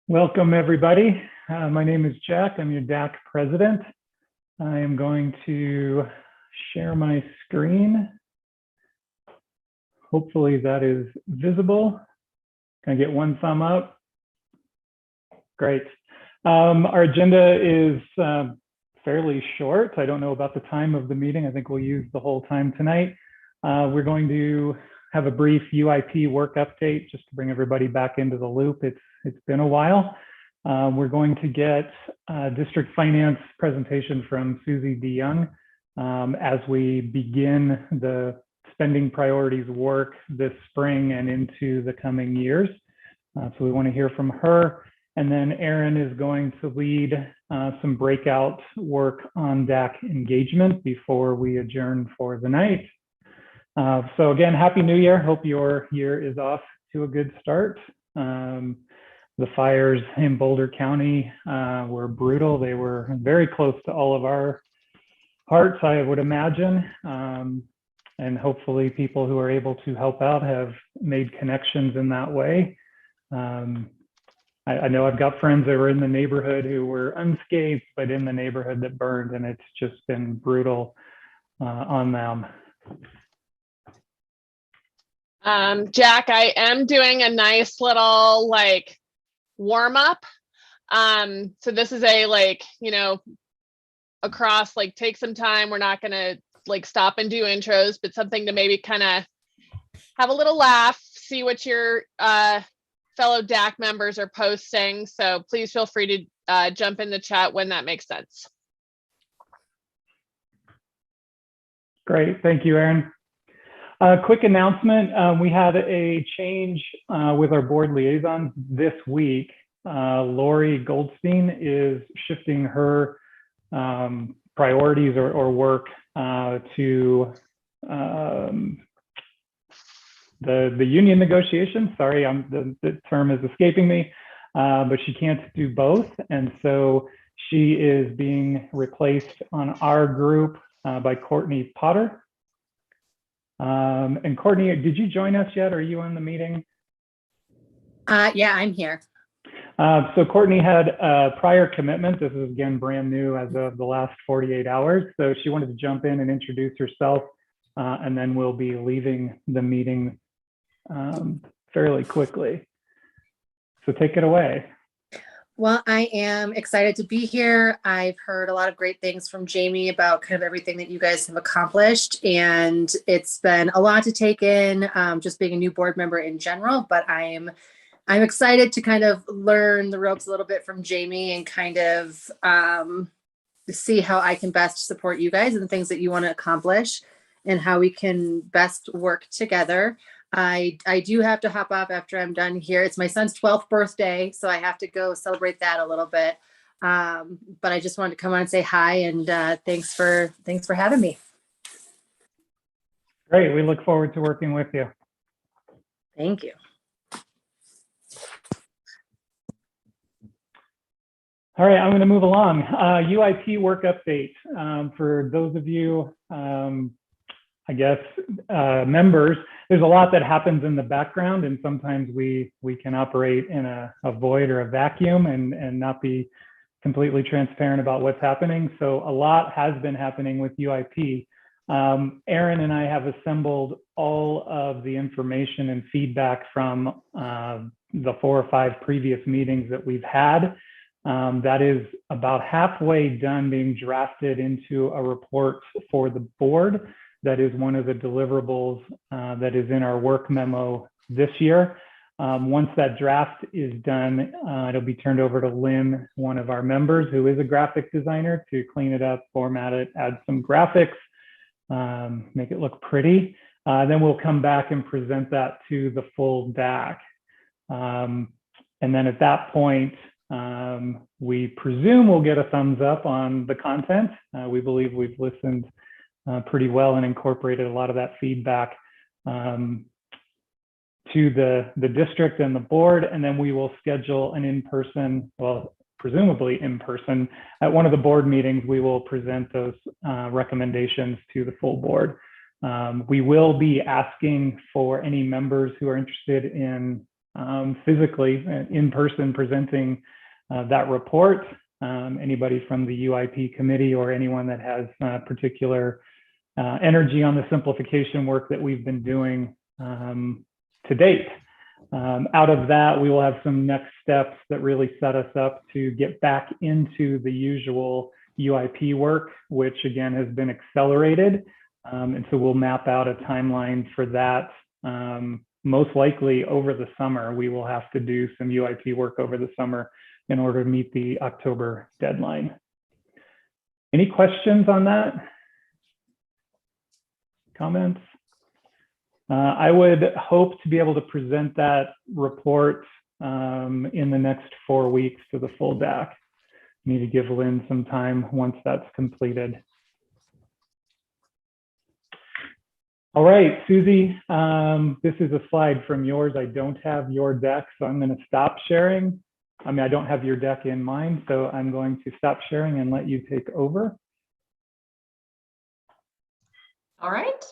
Welcome, everybody. My name is Jack. I'm your DAC president. I am going to share my screen. Hopefully that is visible. Can I get one thumb up? Great. Our agenda is fairly short. I don't know about the time of the meeting. I think we'll use the whole time tonight. We're going to have a brief UIP work update just to bring everybody back into the loop. It's been a while. We're going to get a district finance presentation from Susie DeYoung as we begin the spending priorities work this spring and into the coming years. So we want to hear from her. And then Erin is going to lead some breakout work on DAC engagement before we adjourn for the night. So again, Happy New Year. Hope your year is off to a good start. The fires in Boulder County were brutal. They were very close to all of our hearts, I would imagine. And hopefully people who are able to help out have made connections in that way. I know I've got friends that were in the neighborhood who were unscathed, but in the neighborhood that burned, and it's just been brutal on them. Jack, I am doing a nice little warm up. So this is a across, take some time. We're not gonna stop and do intros, but something to maybe kind of have a little laugh, see what your fellow DAC members are posting. So please feel free to jump in the chat when that makes sense. Great, thank you, Erin. Quick announcement, we had a change with our board liaison this week. Lori Goldstein is shifting her priorities or work to the union negotiations. Sorry, the term is escaping me, but she can't do both. And so she is being replaced on our group by Courtney Potter. And Courtney, did you join us yet? Are you on the meeting? Yeah, I'm here. So Courtney had a prior commitment. This is again brand new as of the last 48 hours. So she wanted to jump in and introduce herself, and then we'll be leaving the meeting fairly quickly. So take it away. Well, I am excited to be here. I've heard a lot of great things from Jamie about kind of everything that you guys have accomplished, and it's been a lot to take in, just being a new board member in general, but I'm excited to kind of learn the ropes a little bit from Jamie and kind of see how I can best support you guys and the things that you want to accomplish and how we can best work together. I do have to hop off after I'm done here. It's my son's 12th birthday, so I have to go celebrate that a little bit. But I just wanted to come on and say hi and thanks for having me. Great, we look forward to working with you. Thank you. All right, I'm going to move along. UIP work update. For those of you, I guess, members, there's a lot that happens in the background, and sometimes we can operate in a void or a vacuum and not be completely transparent about what's happening. So a lot has been happening with UIP. Erin and I have assembled all of the information and feedback from the 4 or 5 previous meetings that we've had. That is about halfway done being drafted into a report for the board. That is one of the deliverables that is in our work memo this year. Once that draft is done, it'll be turned over to Lynn, one of our members who is a graphic designer, to clean it up, format it, add some graphics, make it look pretty. Then we'll come back and present that to the full DAC. And then at that point, we presume we'll get a thumbs up on the content. We believe we've listened pretty well and incorporated a lot of that feedback to the district and the board, and then we will schedule an in-person, well, presumably in person, at one of the board meetings. We will present those recommendations to the full board. We will be asking for any members who are interested in physically in person presenting that report. Anybody from the UIP committee or anyone that has particular energy on the simplification work that we've been doing to date. Out of that, we will have some next steps that really set us up to get back into the usual UIP work, which again has been accelerated. And so we'll map out a timeline for that. Most likely over the summer, we will have to do some UIP work over the summer in order to meet the October deadline. Any questions on that? Comments? I would hope to be able to present that report in the next 4 weeks to the full DAC. Need to give Lynn some time once that's completed. All right, Susie, this is a slide from yours. I don't have your deck, so I'm going to stop sharing. I mean, I don't have your deck in mind, so I'm going to stop sharing and let you take over. All right.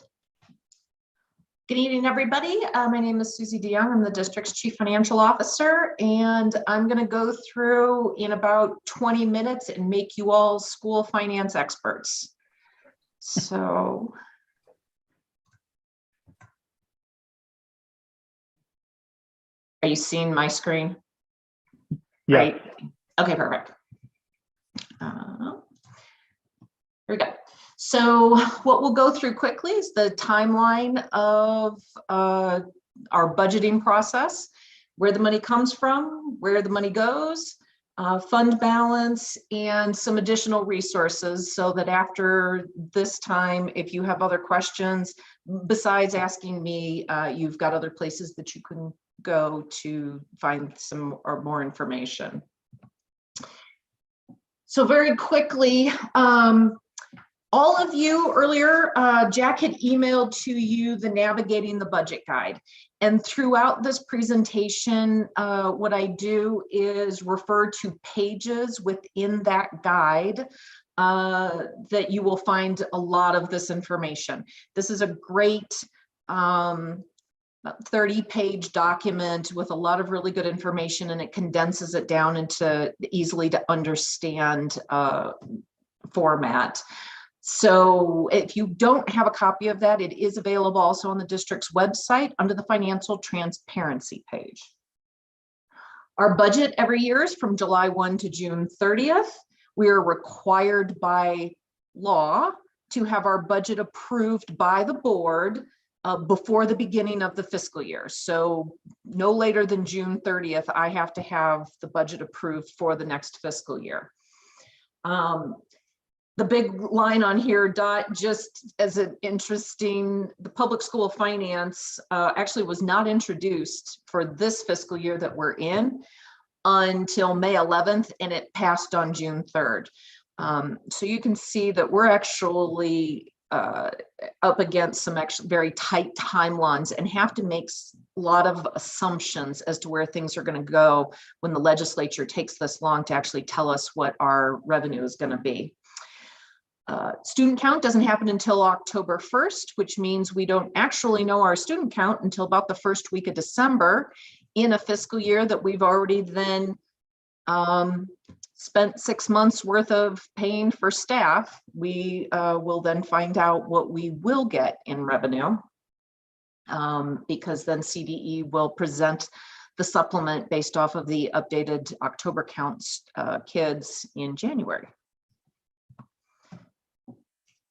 Good evening, everybody. My name is Susie DeYoung. I'm the district's Chief Financial Officer, and I'm going to go through in about 20 minutes and make you all school finance experts. So, are you seeing my screen? Yeah. Right. Okay, perfect. Here we go. So what we'll go through quickly is the timeline of our budgeting process, where the money comes from, where the money goes, fund balance, and some additional resources so that after this time, if you have other questions, besides asking me, you've got other places that you can go to find some or more information. So very quickly, all of you earlier, Jack had emailed to you the Navigating the Budget Guide. And throughout this presentation, what I do is refer to pages within that guide that you will find a lot of this information. This is a great 30-page document with a lot of really good information, and it condenses it down into easily to understand format. So if you don't have a copy of that, it is available also on the district's website under the financial transparency page. Our budget every year is from July 1 to June 30th. We are required by law to have our budget approved by the board before the beginning of the fiscal year. So no later than June 30th, I have to have the budget approved for the next fiscal year. The big line on here, Dot, just as an interesting, the public school finance actually was not introduced for this fiscal year that we're in until May 11th, and it passed on June 3rd. So you can see that we're actually up against some actually very tight timelines and have to make a lot of assumptions as to where things are going to go when the legislature takes this long to actually tell us what our revenue is going to be. Student count doesn't happen until October 1st, which means we don't actually know our student count until about the first week of December in a fiscal year that we've already then spent 6 months worth of paying for staff. We will then find out what we will get in revenue because then CDE will present the supplement based off of the updated October counts kids in January.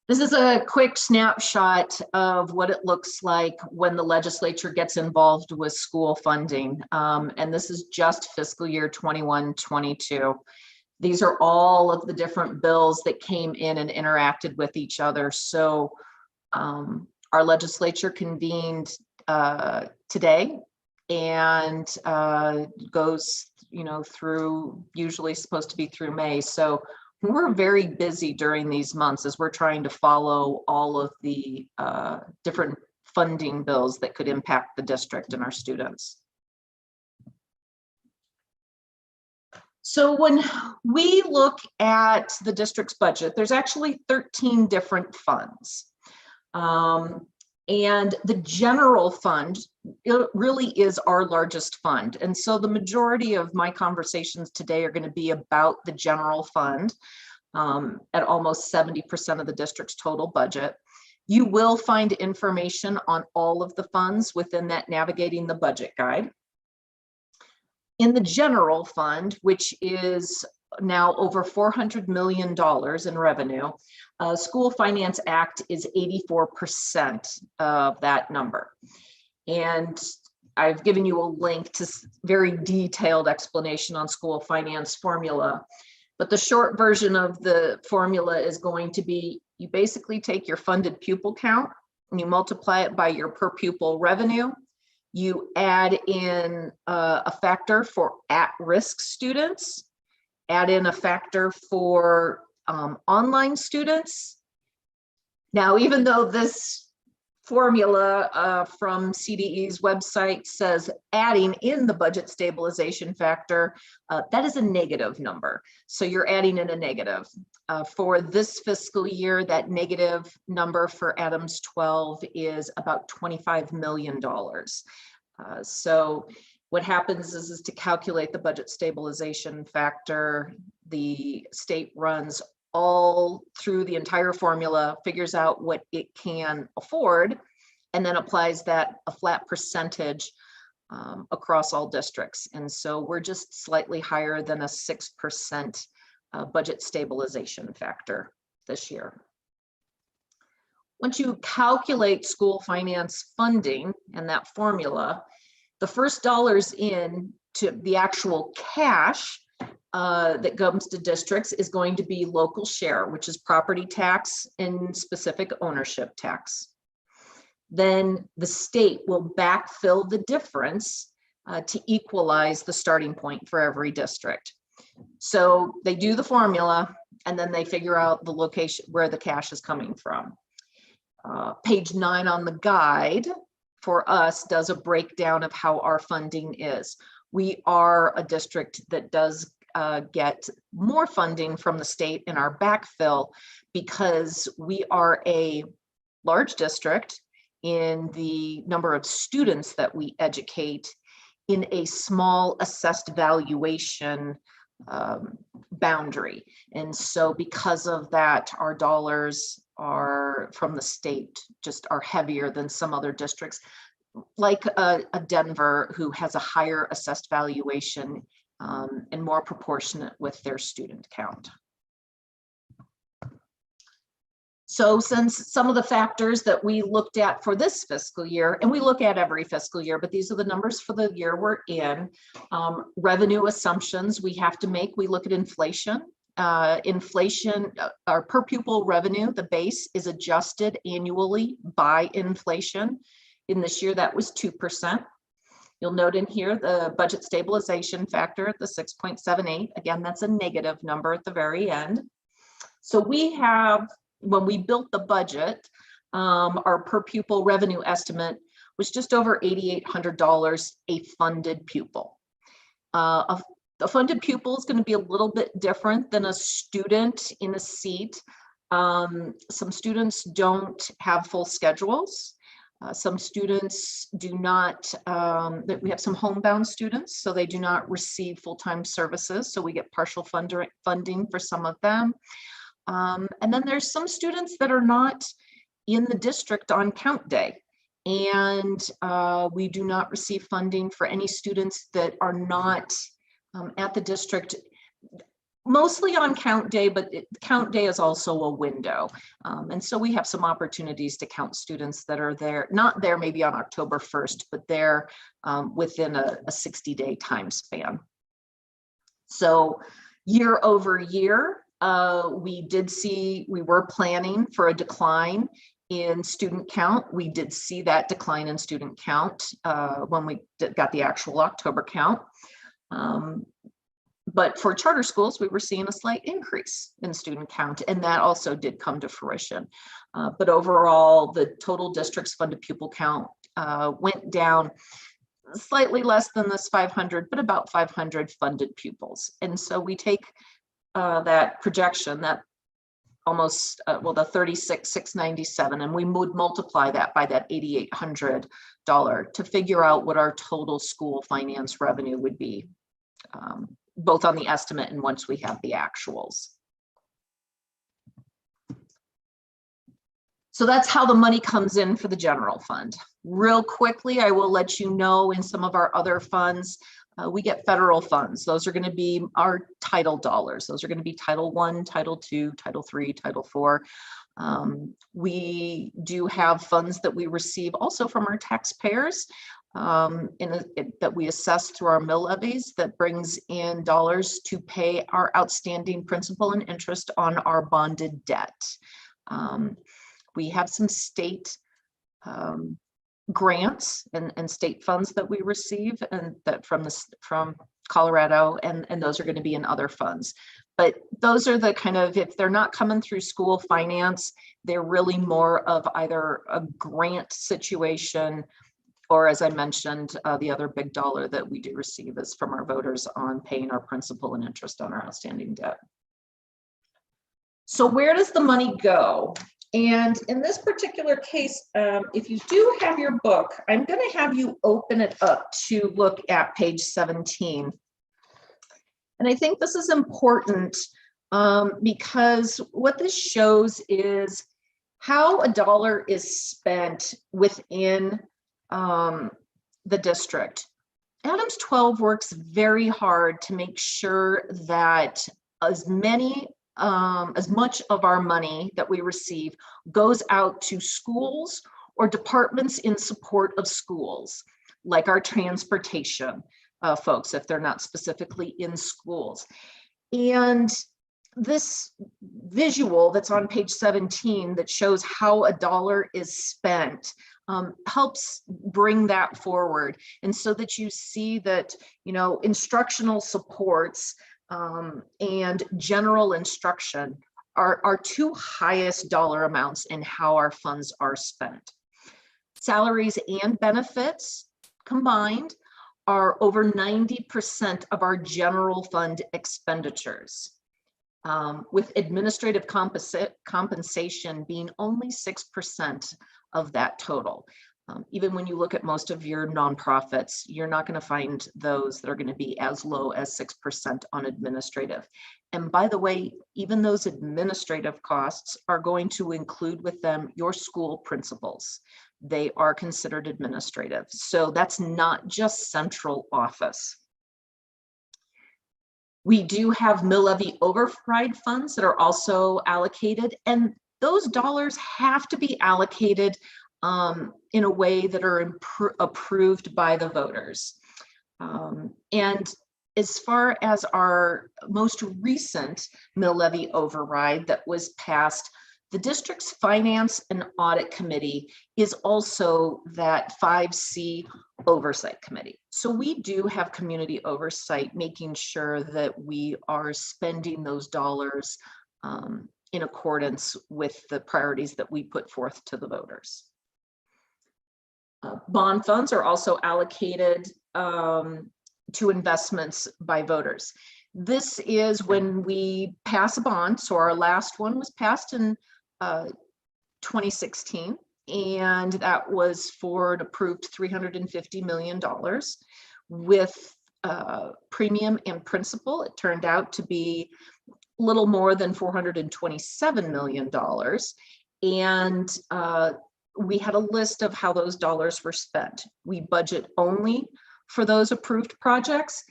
This is a quick snapshot of what it looks like when the legislature gets involved with school funding. And this is just fiscal year 21-22. These are all of the different bills that came in and interacted with each other. So our legislature convened today and goes, through, usually supposed to be through May. So we're very busy during these months as we're trying to follow all of the different funding bills that could impact the district and our students. So when we look at the district's budget, there's actually 13 different funds. And the general fund, it really is our largest fund. And so the majority of my conversations today are going to be about the general fund at almost 70% of the district's total budget. You will find information on all of the funds within that Navigating the Budget guide. In the general fund, which is now over $400 million in revenue, School Finance Act is 84% of that number. And I've given you a link to very detailed explanation on school finance formula. But the short version of the formula is going to be, you basically take your funded pupil count and you multiply it by your per pupil revenue. You add in a factor for at-risk students, add in a factor for online students. Now, even though this formula from CDE's website says adding in the budget stabilization factor, that is a negative number. So you're adding in a negative. For this fiscal year, that negative number for Adams 12 is about $25 million. So what happens is to calculate the budget stabilization factor, the state runs all through the entire formula, figures out what it can afford, and then applies that a flat percentage across all districts. And so we're just slightly higher than a 6% budget stabilization factor this year. Once you calculate school finance funding and that formula, the first dollars in to the actual cash that comes to districts is going to be local share, which is property tax and specific ownership tax. Then the state will backfill the difference to equalize the starting point for every district. So they do the formula and then they figure out the location where the cash is coming from. Page 9 on the guide for us does a breakdown of how our funding is. We are a district that does get more funding from the state in our backfill because we are a large district in the number of students that we educate in a small assessed valuation boundary. And so because of that, our dollars are from the state just are heavier than some other districts, like a Denver, who has a higher assessed valuation and more proportionate with their student count. So since some of the factors that we looked at for this fiscal year, and we look at every fiscal year, but these are the numbers for the year we're in, revenue assumptions we have to make. We look at inflation. Our per pupil revenue, the base is adjusted annually by inflation. In this year, that was 2%. You'll note in here the budget stabilization factor at the 6.78. Again, that's a negative number at the very end. So we have, when we built the budget, our per pupil revenue estimate was just over $8,800 a funded pupil. A funded pupil is going to be a little bit different than a student in a seat. Some students don't have full schedules. Some students do not, we have some homebound students, so they do not receive full-time services. So we get partial funding for some of them. And then there's some students that are not in the district on count day. And we do not receive funding for any students that are not at the district, mostly on count day, but count day is also a window. And so we have some opportunities to count students that are there, not there maybe on October 1st, but they're within a 60-day time span. So year over year, we were planning for a decline in student count. We did see that decline in student count when we got the actual October count. But for charter schools, we were seeing a slight increase in student count, and that also did come to fruition. But overall, the total district's funded pupil count went down slightly less than this 500, but about 500 funded pupils. And so we take that projection, that almost, well, the 36,697, and we would multiply that by that $8,800 to figure out what our total school finance revenue would be, both on the estimate and once we have the actuals. So that's how the money comes in for the general fund. Real quickly, I will let you know in some of our other funds, we get federal funds. Those are going to be our title dollars. Those are going to be Title I, Title II, Title III, Title IV. We do have funds that we receive also from our taxpayers that we assess through our mill levies that brings in dollars to pay our outstanding principal and interest on our bonded debt. We have some state grants and state funds that we receive, and that from Colorado, and those are going to be in other funds. But those are the kind of, if they're not coming through school finance, they're really more of either a grant situation, or as I mentioned, the other big dollar that we do receive is from our voters on paying our principal and interest on our outstanding debt. So where does the money go? And in this particular case, if you do have your book, I'm going to have you open it up to look at page 17. And I think this is important because what this shows is how a dollar is spent within the district. Adams 12 works very hard to make sure that as much of our money that we receive goes out to schools or departments in support of schools, like our transportation folks, if they're not specifically in schools. And this visual that's on page 17 that shows how a dollar is spent helps bring that forward. And so that you see that, you know, instructional supports and general instruction are our two highest dollar amounts in how our funds are spent. Salaries and benefits combined are over 90% of our general fund expenditures, with administrative compensation being only 6% of that total. Even when you look at most of your nonprofits, you're not going to find those that are going to be as low as 6% on administrative. And by the way, even those administrative costs are going to include with them your school principals. They are considered administrative. So that's not just central office. We do have mill levy override funds that are also allocated, and those dollars have to be allocated in a way that are approved by the voters. And as far as our most recent mill levy override that was passed, the district's Finance and Audit Committee is also that 5C oversight committee. So we do have community oversight, making sure that we are spending those dollars in accordance with the priorities that we put forth to the voters. Bond funds are also allocated to investments by voters. This is when we pass a bond. So our last one was passed in 2016, and that was for an approved $350 million with premium and principal. It turned out to be a little more than $427 million. And we had a list of how those dollars were spent. We budget only for those approved projects.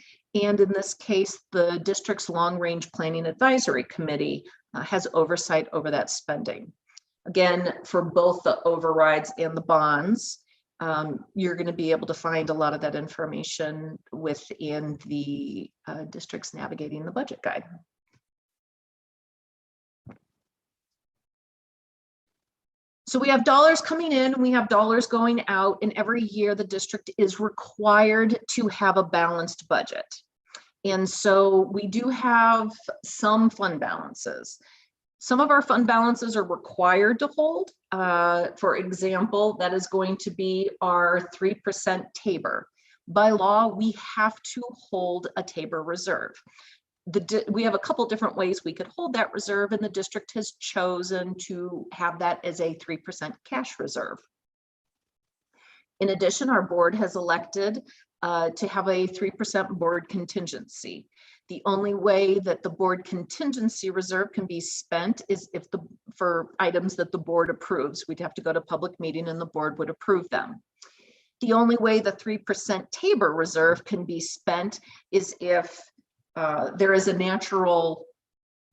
And in this case, the district's long-range planning advisory committee has oversight over that spending. Again, for both the overrides and the bonds, you're going to be able to find a lot of that information within the district's Navigating the Budget Guide. So we have dollars coming in, we have dollars going out, and every year the district is required to have a balanced budget. And so we do have some fund balances. Some of our fund balances are required to hold. For example, that is going to be our 3% TABOR. By law, we have to hold a TABOR reserve. we have a couple different ways we could hold that reserve, and the district has chosen to have that as a 3% cash reserve. In addition, our board has elected to have a 3% board contingency. The only way that the board contingency reserve can be spent is if for items that the board approves. We'd have to go to public meeting and the board would approve them. The only way the 3% Tabor reserve can be spent is if there is a natural,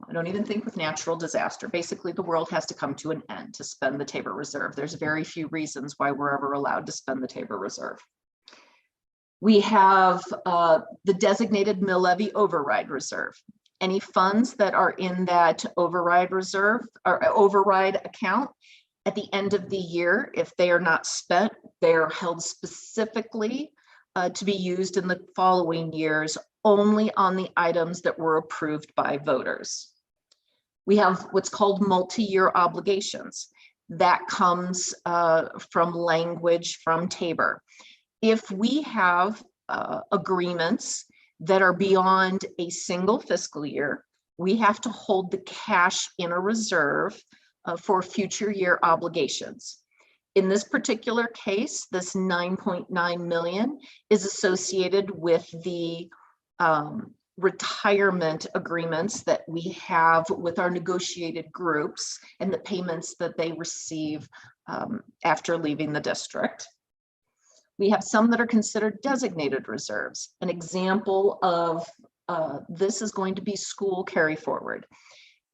I don't even think with natural disaster. Basically, the world has to come to an end to spend the Tabor reserve. There's very few reasons why we're ever allowed to spend the Tabor reserve. We have the designated mill levy override reserve. Any funds that are in that override reserve or override account at the end of the year, if they are not spent, they are held specifically to be used in the following years only on the items that were approved by voters. We have what's called multi-year obligations. That comes from language from Tabor. If we have agreements that are beyond a single fiscal year, we have to hold the cash in a reserve for future year obligations. In this particular case, this 9.9 million is associated with the retirement agreements that we have with our negotiated groups and the payments that they receive after leaving the district. We have some that are considered designated reserves. An example of this is going to be school carry forward.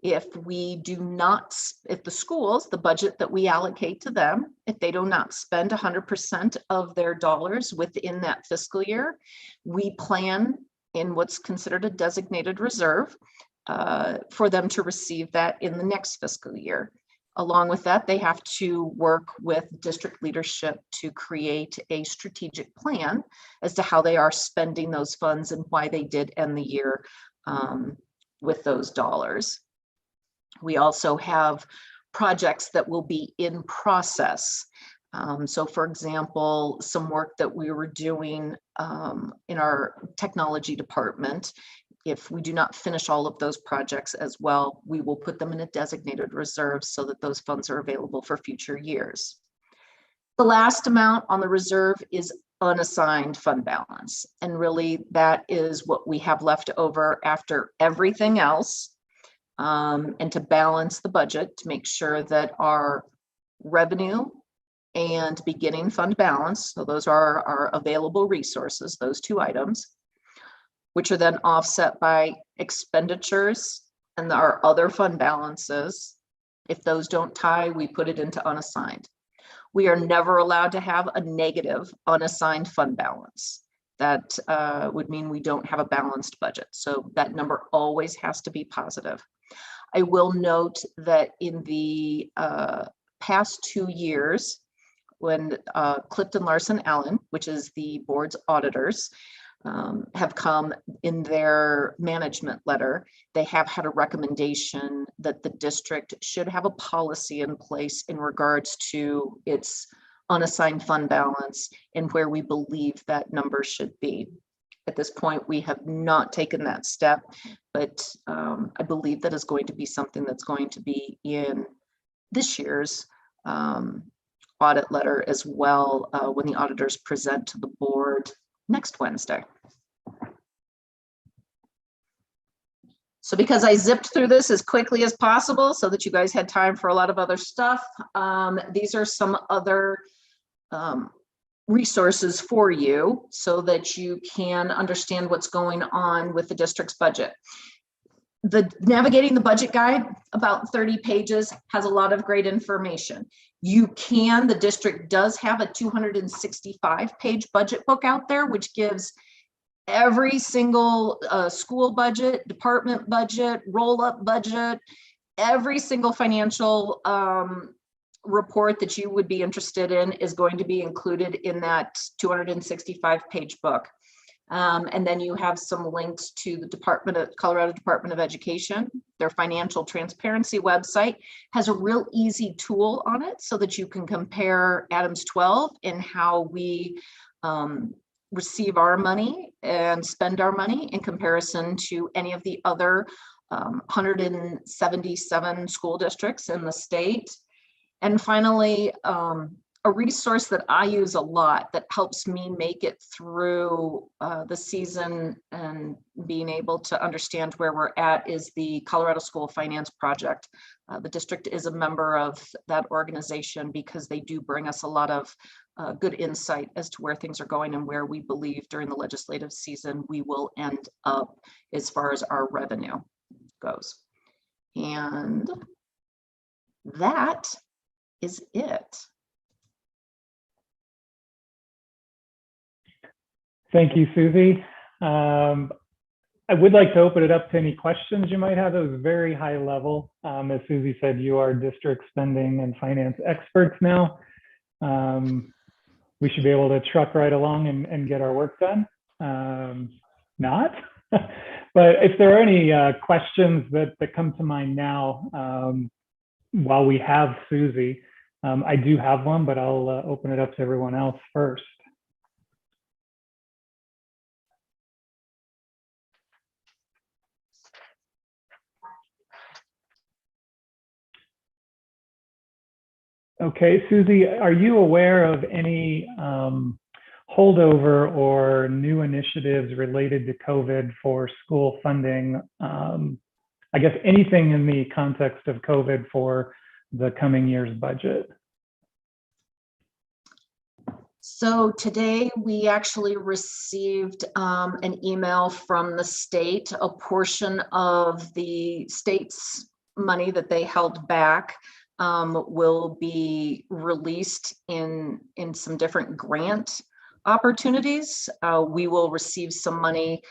If we do not, if the schools, the budget that we allocate to them, if they do not spend 100% of their dollars within that fiscal year, we plan in what's considered a designated reserve for them to receive that in the next fiscal year. Along with that, they have to work with district leadership to create a strategic plan as to how they are spending those funds and why they did end the year with those dollars. We also have projects that will be in process. So for example, some work that we were doing in our technology department, if we do not finish all of those projects as well, we will put them in a designated reserve so that those funds are available for future years. The last amount on the reserve is unassigned fund balance. And really that is what we have left over after everything else. And to balance the budget to make sure that our revenue and beginning fund balance, so those are our available resources, those two items, which are then offset by expenditures and our other fund balances. If those don't tie, we put it into unassigned. We are never allowed to have a negative unassigned fund balance. That would mean we don't have a balanced budget. So that number always has to be positive. I will note that in the past 2 years, when Clifton Larson Allen, which is the board's auditors, have come in their management letter, they have had a recommendation that the district should have a policy in place in regards to its unassigned fund balance and where we believe that number should be. At this point, we have not taken that step, but I believe that is going to be something that's going to be in this year's audit letter as well when the auditors present to the board next Wednesday. So because I zipped through this as quickly as possible so that you guys had time for a lot of other stuff, these are some other resources for you so that you can understand what's going on with the district's budget. The Navigating the Budget Guide, about 30 pages, has a lot of great information. The district does have a 265-page budget book out there, which gives every single school budget, department budget, roll-up budget, every single financial report that you would be interested in is going to be included in that 265-page book. And then you have some links to the Colorado Department of Education. Their financial transparency website has a real easy tool on it so that you can compare Adams 12 and how we receive our money and spend our money in comparison to any of the other 177 school districts in the state. And finally, a resource that I use a lot that helps me make it through the season and being able to understand where we're at is the Colorado School Finance Project. The district is a member of that organization because they do bring us a lot of good insight as to where things are going and where we believe during the legislative season we will end up as far as our revenue goes. And that is it. Thank you, Susie. I would like to open it up to any questions you might have. It was very high level. As Susie said, you are district spending and finance experts now. We should be able to truck right along and get our work done. Not, but if there are any questions that come to mind now, while we have Susie, I do have one, but I'll open it up to everyone else first. Okay, Susie, are you aware of any holdover or new initiatives related to COVID for school funding? I guess anything in the context of COVID for the coming year's budget? So today we actually received an email from the state. A portion of the state's money that they held back will be released in some different grant opportunities. We will receive some money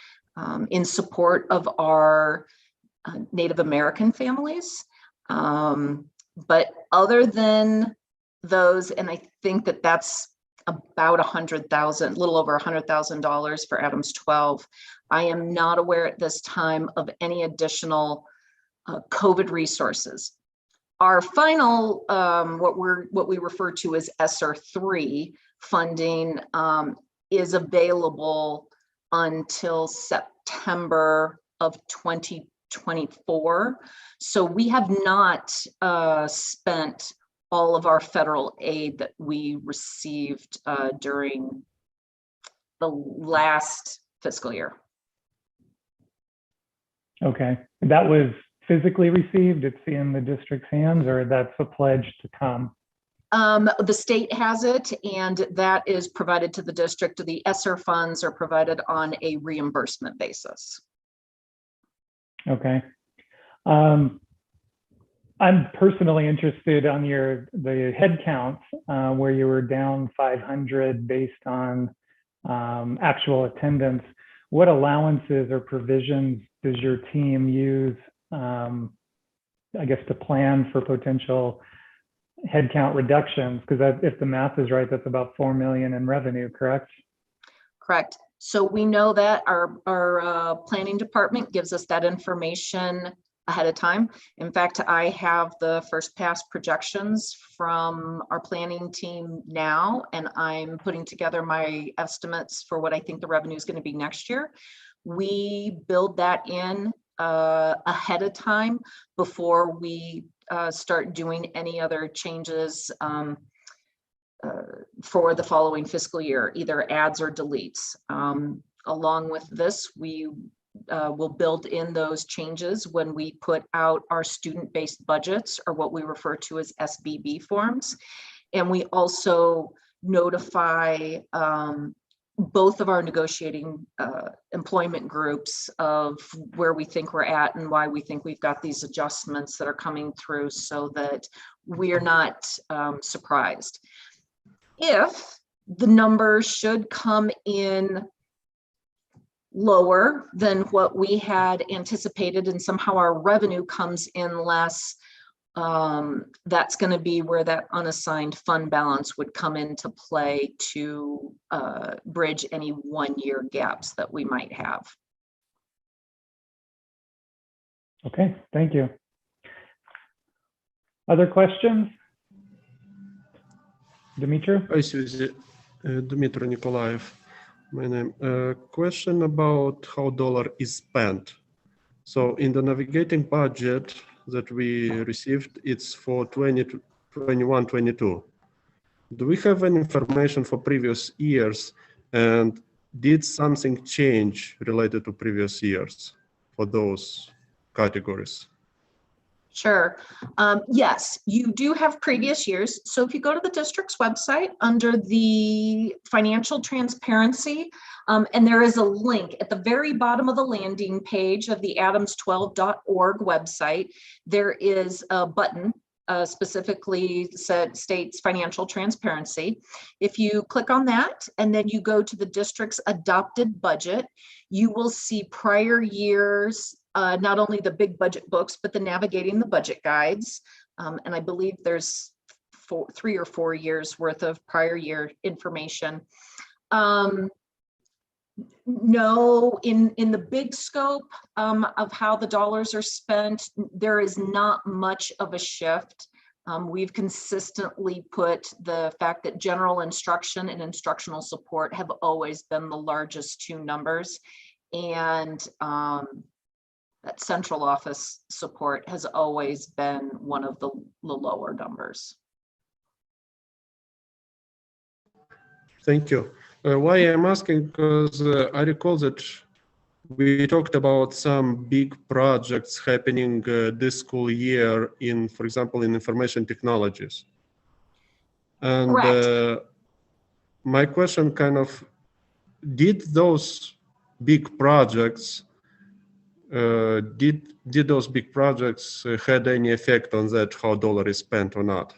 in support of our Native American families. But other than those, and I think that that's about $100,000, a little over $100,000 for Adams 12. I am not aware at this time of any additional COVID resources. Our final, what we refer to as ESSER 3 funding is available until September of 2024. So we have not spent all of our federal aid that we received during the last fiscal year. Okay, that was physically received, it's in the district's hands, or that's a pledge to come? The state has it, and that is provided to the district. The ESSER funds are provided on a reimbursement basis. Okay. I'm personally interested on the head counts where you were down 500 based on actual attendance. What allowances or provisions does your team use, I guess, to plan for potential headcount reductions? Because if the math is right, that's about $4 million in revenue, correct? Correct. So we know that our planning department gives us that information ahead of time. In fact, I have the first pass projections from our planning team now, and I'm putting together my estimates for what I think the revenue is going to be next year. We build that in ahead of time before we start doing any other changes for the following fiscal year, either adds or deletes. Along with this, we will build in those changes when we put out our student-based budgets, or what we refer to as SBB forms. And we also notify both of our negotiating employment groups of where we think we're at and why we think we've got these adjustments that are coming through, so that we're not surprised. If the numbers should come in lower than what we had anticipated and somehow our revenue comes in less, that's going to be where that unassigned fund balance would come into play to bridge any one-year gaps that we might have. Okay, thank you. Other questions? Dimitri? Hi, Susie. Dmitry Nikolaev. My name. Question about how dollar is spent. So in the navigating budget that we received, it's for 2021-22. Do we have any information for previous years? And did something change related to previous years for those categories? Sure. Yes, you do have previous years. So if you go to the district's website under the financial transparency, and there is a link at the very bottom of the landing page of the adams12.org website, there is a button specifically states financial transparency. If you click on that and then you go to the district's adopted budget, you will see prior years, not only the big budget books, but the navigating the budget guides. And I believe there's 3 or 4 years worth of prior year information. No, in the big scope of how the dollars are spent, there is not much of a shift. We've consistently put the fact that general instruction and instructional support have always been the largest 2 numbers. And that central office support has always been one of the lower numbers. Thank you. Why I'm asking, because I recall that we talked about some big projects happening this school year in, for example, in information technologies. And my question kind of, did those big projects, did those big projects had any effect on that, how dollar is spent or not?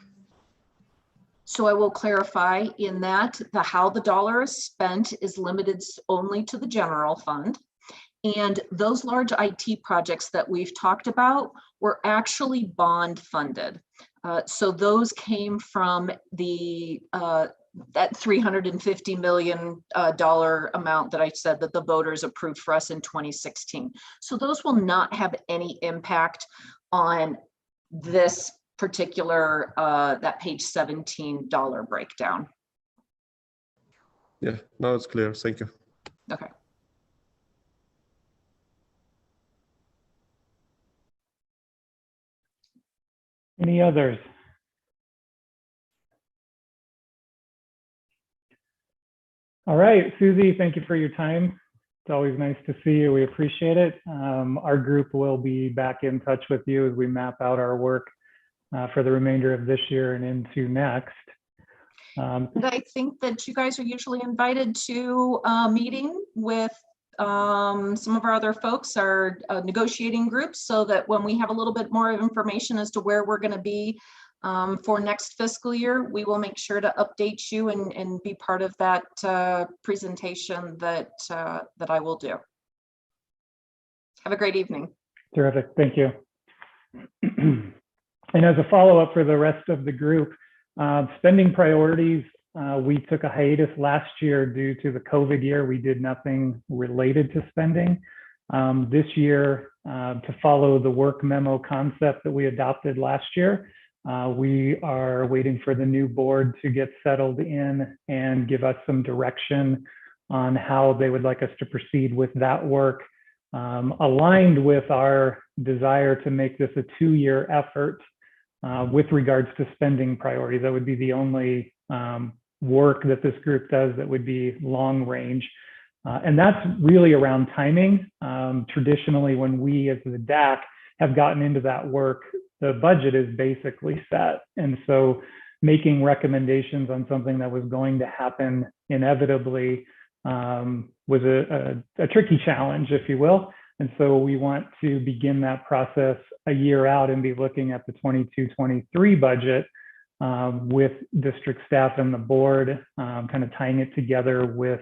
So I will clarify in that how the dollar is spent is limited only to the general fund. And those large IT projects that we've talked about were actually bond funded. So those came from the that $350 million amount that I said that the voters approved for us in 2016. So those will not have any impact on this particular that page 17 dollar breakdown. Yeah, now it's clear. Thank you. Okay. Any others? All right, Susie, thank you for your time. It's always nice to see you. We appreciate it. Our group will be back in touch with you as we map out our work for the remainder of this year and into next. And I think that you guys are usually invited to a meeting with some of our other folks, our negotiating groups, so that when we have a little bit more information as to where we're going to be for next fiscal year, we will make sure to update you and be part of that presentation that I will do. Have a great evening. Terrific, thank you. And as a follow-up for the rest of the group, spending priorities, we took a hiatus last year due to the COVID year. We did nothing related to spending. This year, to follow the work memo concept that we adopted last year, we are waiting for the new board to get settled in and give us some direction on how they would like us to proceed with that work, aligned with our desire to make this a 2-year effort with regards to spending priorities. That would be the only work that this group does that would be long range. And that's really around timing. Traditionally, when we as the DAC have gotten into that work, the budget is basically set. And so making recommendations on something that was going to happen inevitably was a tricky challenge, if you will. And so we want to begin that process a year out and be looking at the 22-23 budget with district staff and the board, kind of tying it together with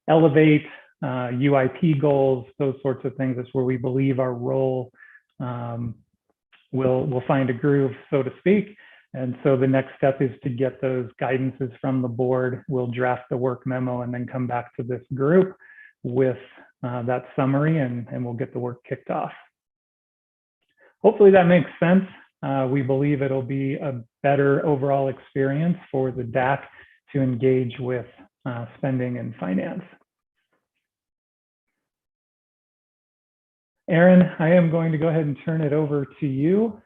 Elevate, UIP goals, those sorts of things. That's where we believe our role will find a groove, so to speak. And so the next step is to get those guidances from the board. We'll draft the work memo and then come back to this group with that summary, and we'll get the work kicked off. Hopefully that makes sense. We believe it'll be a better overall experience for the DAC to engage with spending and finance. Aaron, I am going to go ahead and turn it over to you.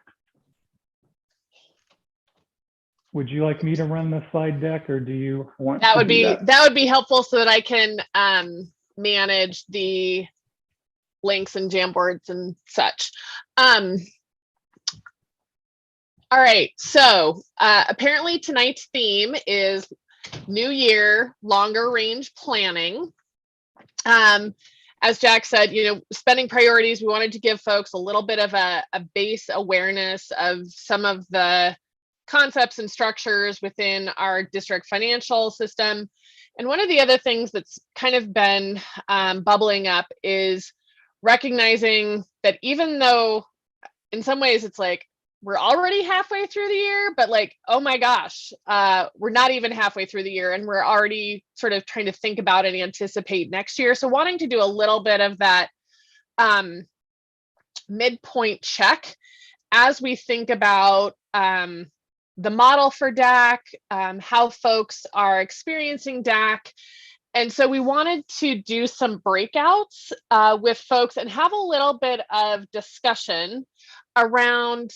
Would you like me to run the slide deck, or do you want That to would do be that? that would be helpful so that I can manage the links and Jamboards and such. All right, so apparently tonight's theme is New Year, longer range planning. As Jack said, spending priorities, we wanted to give folks a little bit of a base awareness of some of the concepts and structures within our district financial system. And one of the other things that's kind of been bubbling up is recognizing that even though in some ways it's like, we're already halfway through the year, but like, oh my gosh, we're not even halfway through the year and we're already sort of trying to think about and anticipate next year. So wanting to do a little bit of that midpoint check as we think about the model for DAC, how folks are experiencing DAC. And so we wanted to do some breakouts with folks and have a little bit of discussion around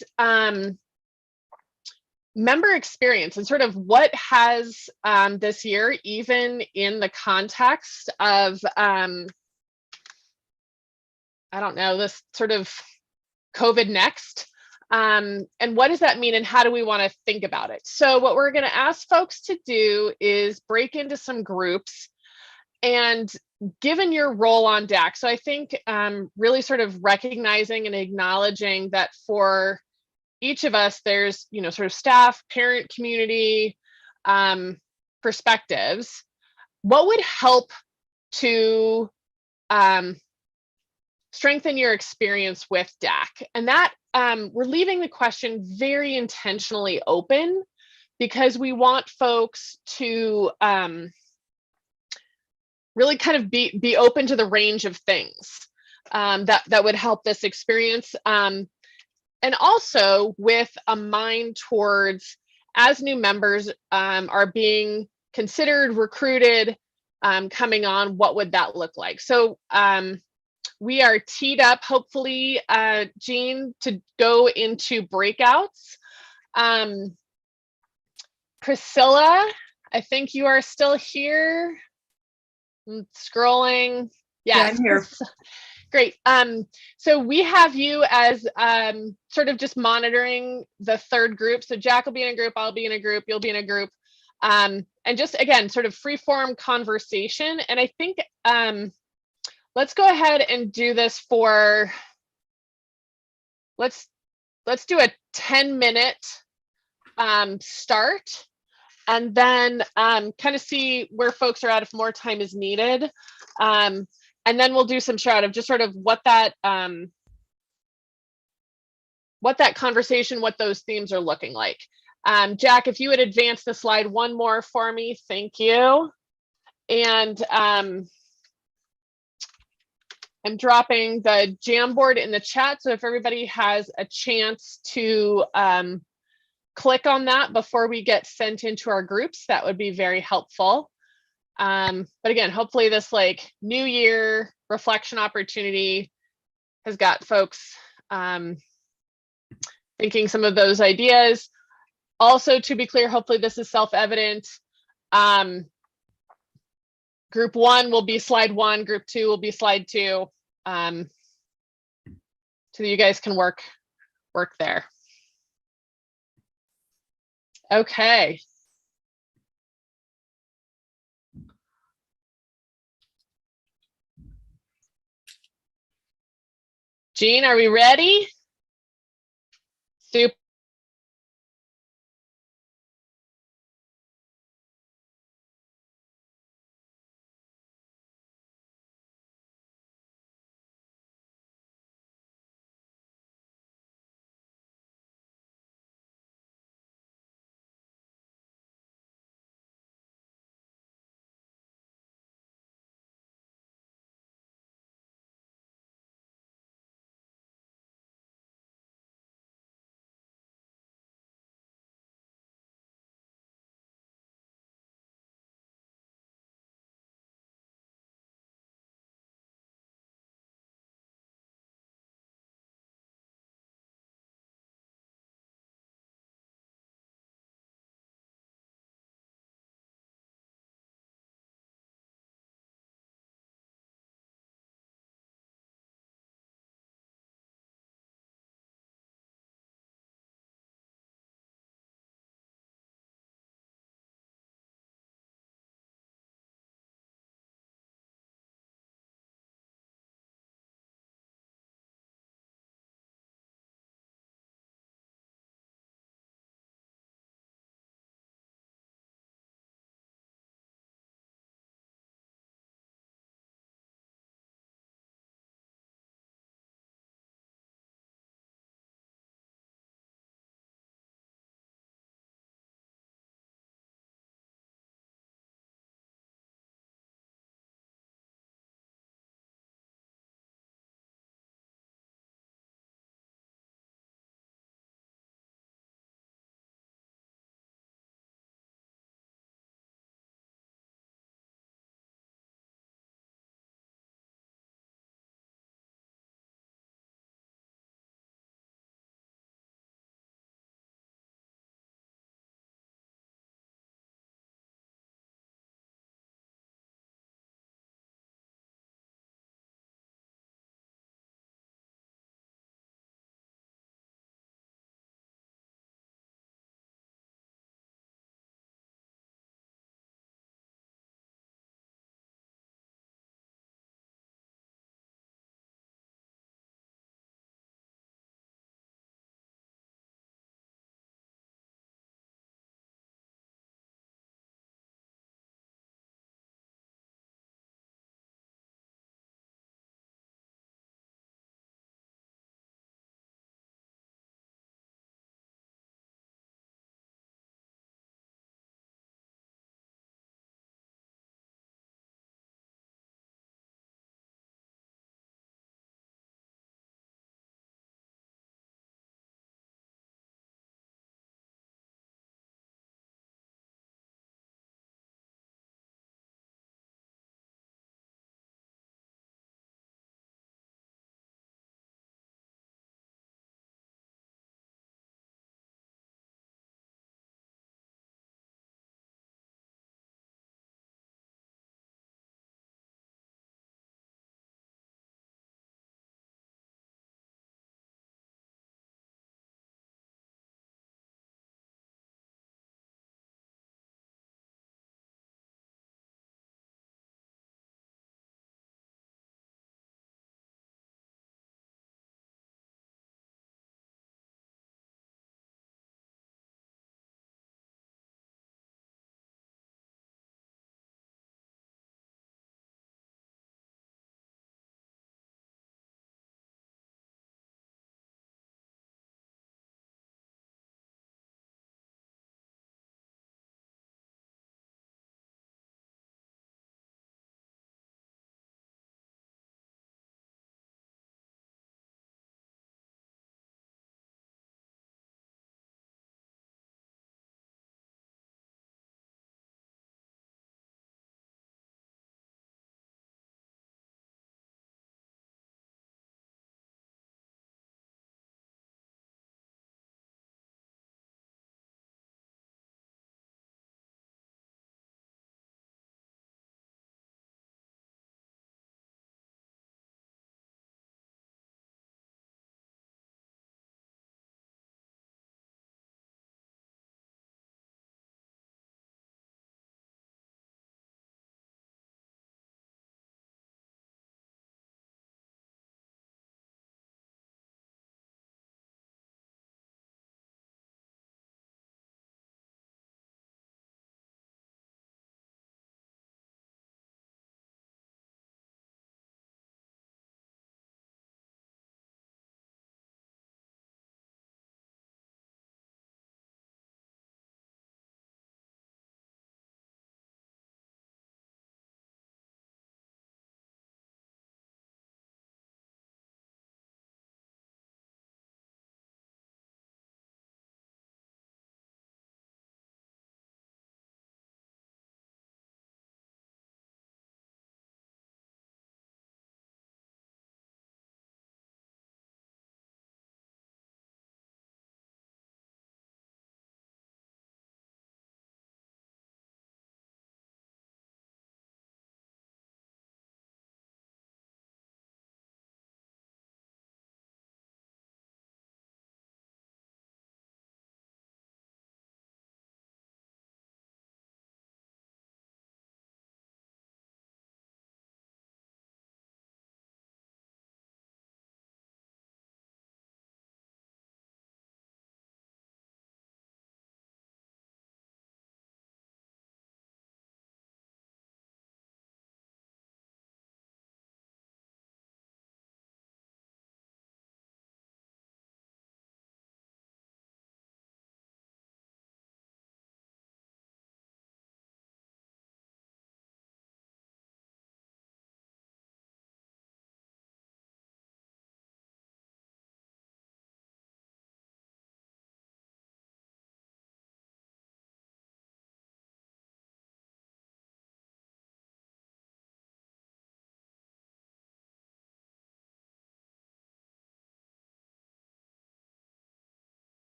member experience and sort of what has this year, even in the context of, I don't know, this sort of COVID next, and what does that mean and how do we want to think about it? So what we're going to ask folks to do is break into some groups. And given your role on DAC, so I think really sort of recognizing and acknowledging that for each of us, there's, sort of staff, parent, community perspectives. What would help to strengthen your experience with DAC? And that we're leaving the question very intentionally open because we want folks to really kind of be open to the range of things that would help this experience. And also with a mind towards, as new members are being considered, recruited, coming on, what would that look like? So we are teed up, hopefully, Jean, to go into breakouts. Priscilla, I think you are still here. I'm scrolling. Yes. Yeah, I'm here. Great. So we have you as sort of just monitoring the third group. So Jack will be in a group, I'll be in a group, you'll be in a group. And just, again, sort of free-form conversation. And I think let's go ahead and do this for, let's do a 10-minute start. And then kind of see where folks are at if more time is needed. And then we'll do some shout of just sort of what that conversation, what those themes are looking like. Jack, if you would advance the slide one more for me, thank you. And I'm dropping the Jamboard in the chat. So if everybody has a chance to click on that before we get sent into our groups, that would be very helpful. But again, hopefully this like new year reflection opportunity has got folks thinking some of those ideas. Also, to be clear, hopefully this is self-evident. Group one will be slide one, group two will be slide two. So you guys can work there. Okay. Jean, are we ready? Super.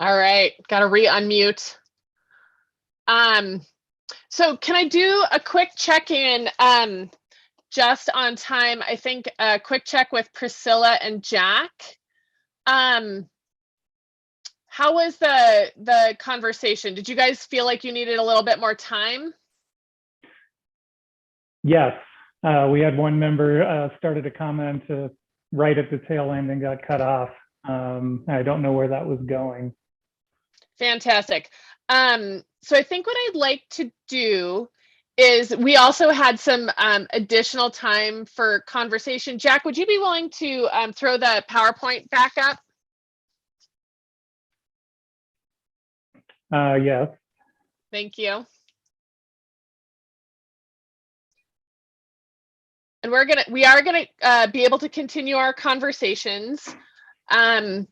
All right, got to re-unmute. So can I do a quick check-in just on time? I think a quick check with Priscilla and Jack. How was the conversation? Did you guys feel like you needed a little bit more time? Yes, we had one member started a comment right at the tail end and got cut off. I don't know where that was going. Fantastic. So I think what I'd like to do is we also had some additional time for conversation. Jack, would you be willing to throw the PowerPoint back up? Yes. Thank you. And we are gonna be able to continue our conversations. And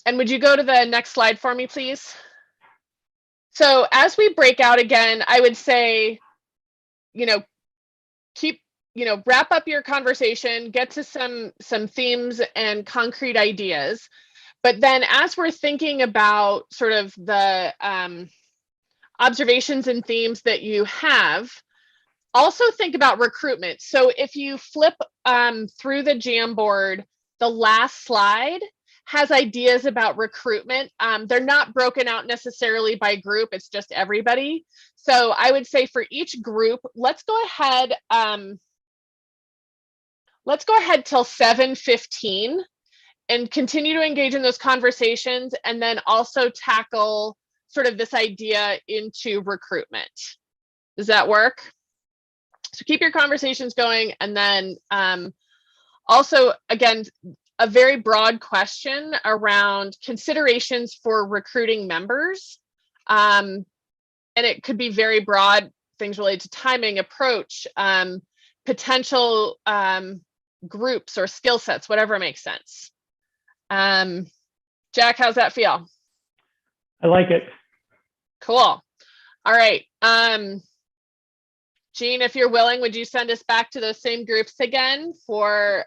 would you go to the next slide for me, please? So as we break out again, I would say, wrap up your conversation, get to some themes and concrete ideas. But then as we're thinking about sort of the observations and themes that you have, also think about recruitment. So if you flip through the Jamboard, the last slide has ideas about recruitment. They're not broken out necessarily by group, it's just everybody. So I would say for each group, let's go ahead till 7:15 and continue to engage in those conversations, and then also tackle sort of this idea into recruitment. Does that work? So keep your conversations going, and then also, again, a very broad question around considerations for recruiting members. And it could be very broad, things related to timing, approach, potential groups or skill sets, whatever makes sense. Jack, how's that feel? I like it. Cool. All right. Jean, if you're willing, would you send us back to those same groups again for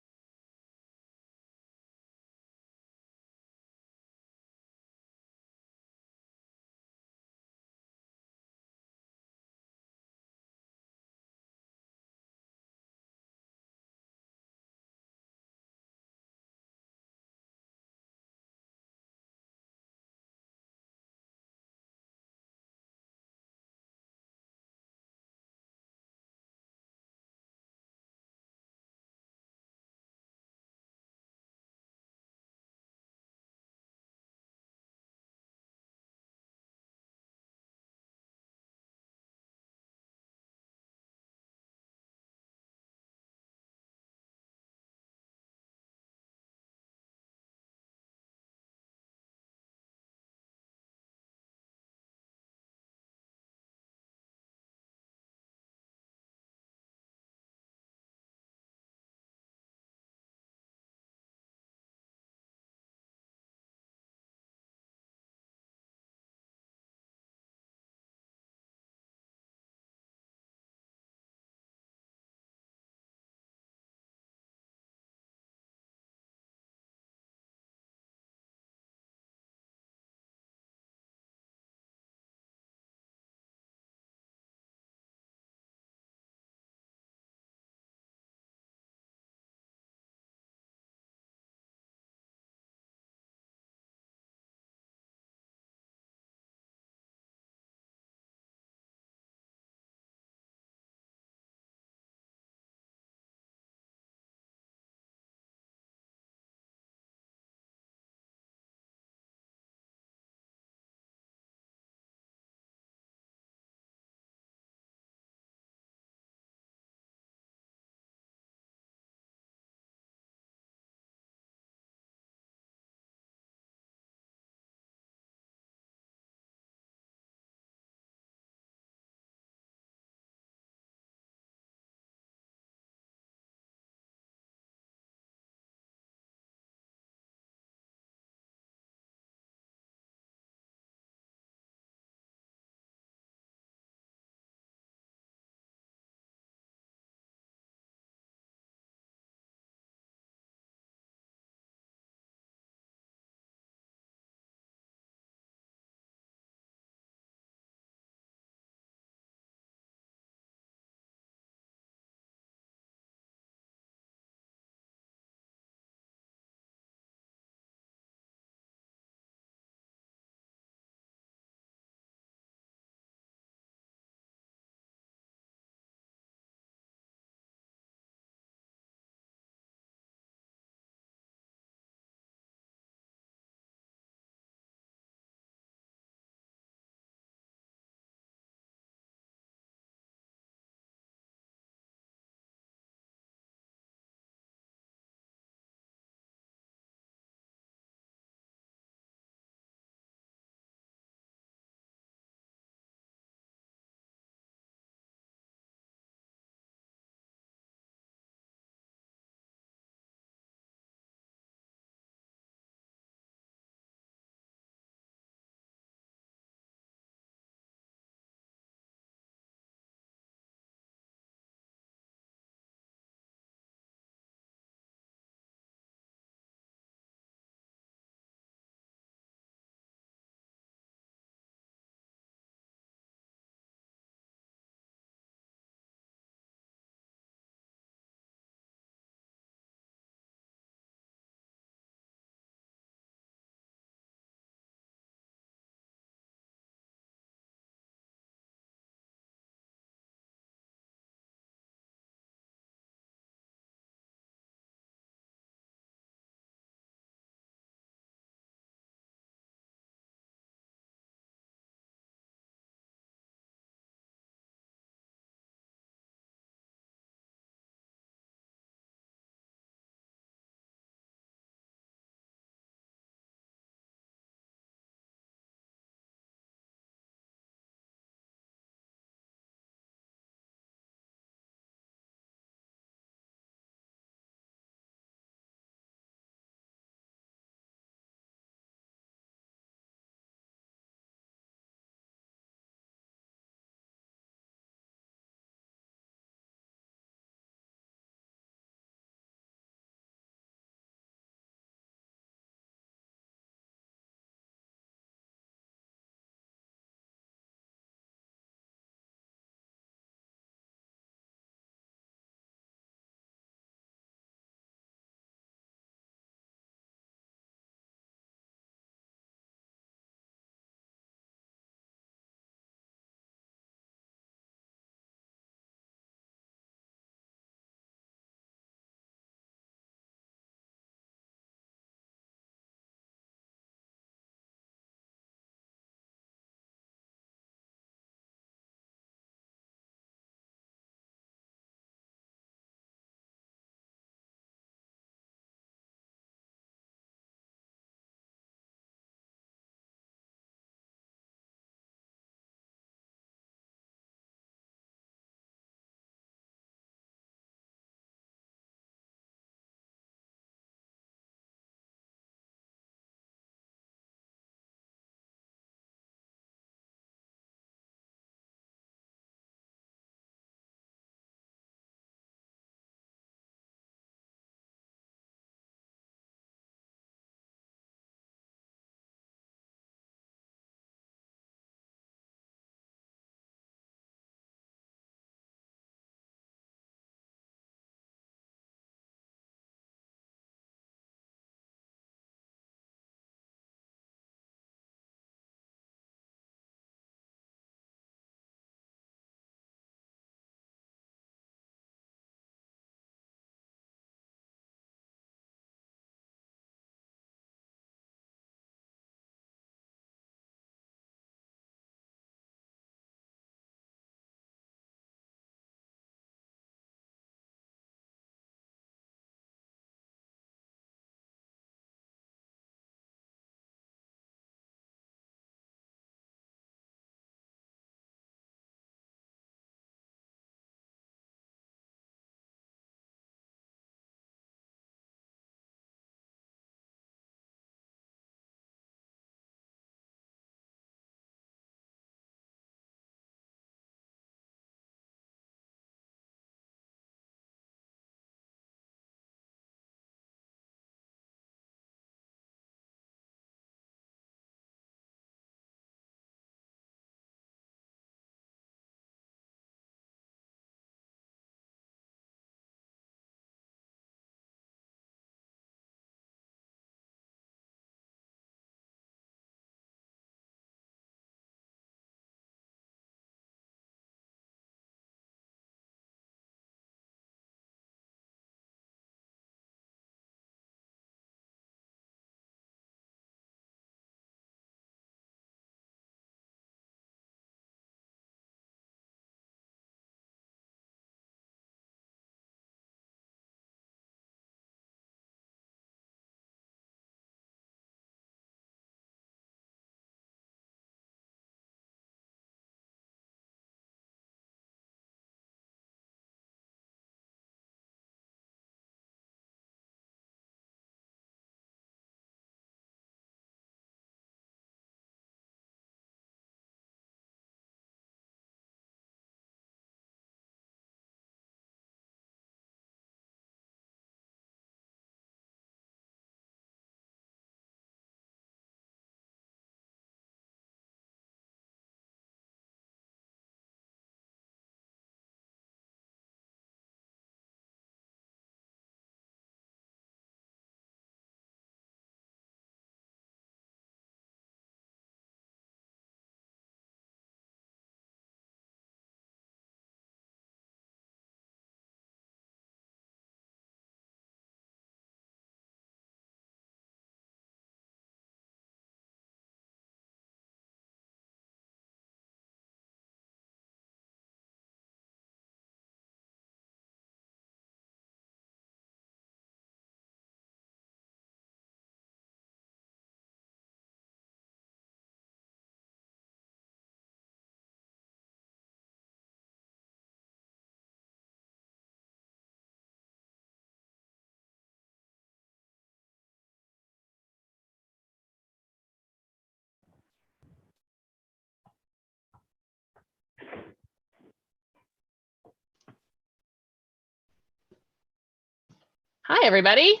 Hi, everybody.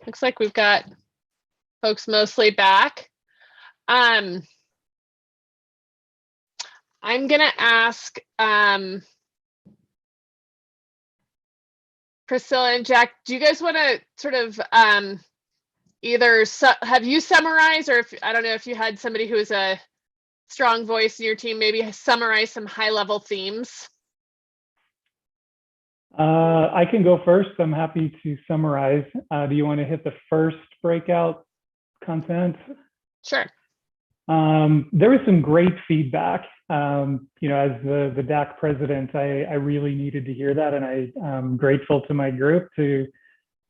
Looks like we've got folks mostly back. I'm gonna ask Priscilla and Jack, do you guys want to sort of either have you summarize, or if I don't know if you had somebody who is a strong voice in your team, maybe summarize some high-level themes? I can go first. I'm happy to summarize. Do you want to hit the first breakout content? Sure. There was some great feedback. You know, as the DAC president, I really needed to hear that, and I'm grateful to my group to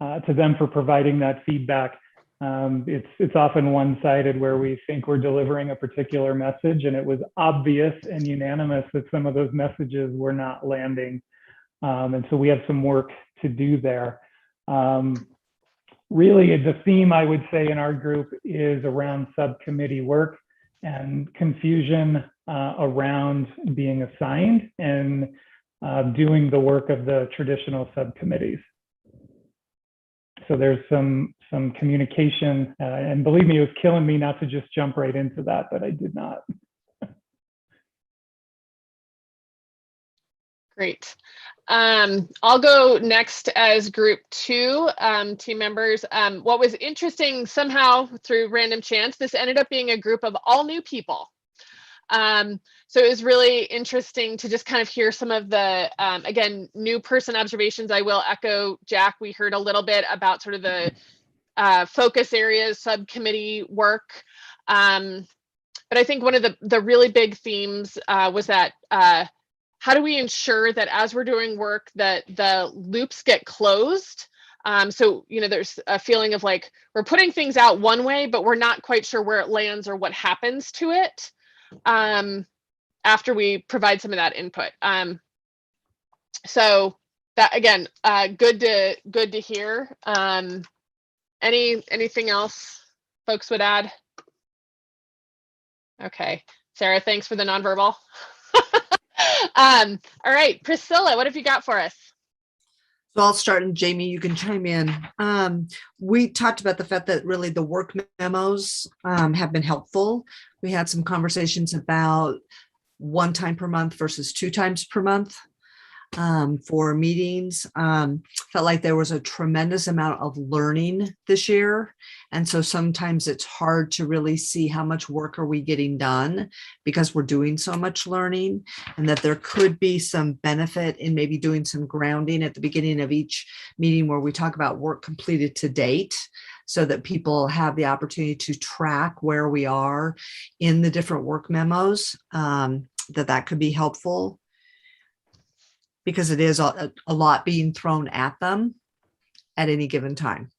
them for providing that feedback. It's often one-sided where we think we're delivering a particular message, and it was obvious and unanimous that some of those messages were not landing. And so we have some work to do there. Really, the theme I would say in our group is around subcommittee work and confusion around being assigned and doing the work of the traditional subcommittees. So there's some communication, and believe me, it was killing me not to just jump right into that, but I did not. Great. I'll go next as group 2 team members. What was interesting, somehow through random chance, this ended up being a group of all new people. So it was really interesting to just kind of hear some of the, again, new person observations. I will echo Jack. We heard a little bit about sort of the focus areas, subcommittee work. But I think one of the really big themes was that how do we ensure that as we're doing work that the loops get closed? So, you know, there's a feeling of like, we're putting things out one way, but we're not quite sure where it lands or what happens to it after we provide some of that input. So that, again, good to hear. Anything else folks would add? Okay, Sarah, thanks for the nonverbal. All right, Priscilla, what have you got for us? So I'll start, and Jamie, you can chime in. We talked about the fact that really the work memos have been helpful. We had some conversations about 1 time per month versus 2 times per month for meetings. Felt like there was a tremendous amount of learning this year. And so sometimes it's hard to really see how much work are we getting done because we're doing so much learning, and that there could be some benefit in maybe doing some grounding at the beginning of each meeting where we talk about work completed to date, so that people have the opportunity to track where we are in the different work memos, that could be helpful, because it is a lot being thrown at them at any given time.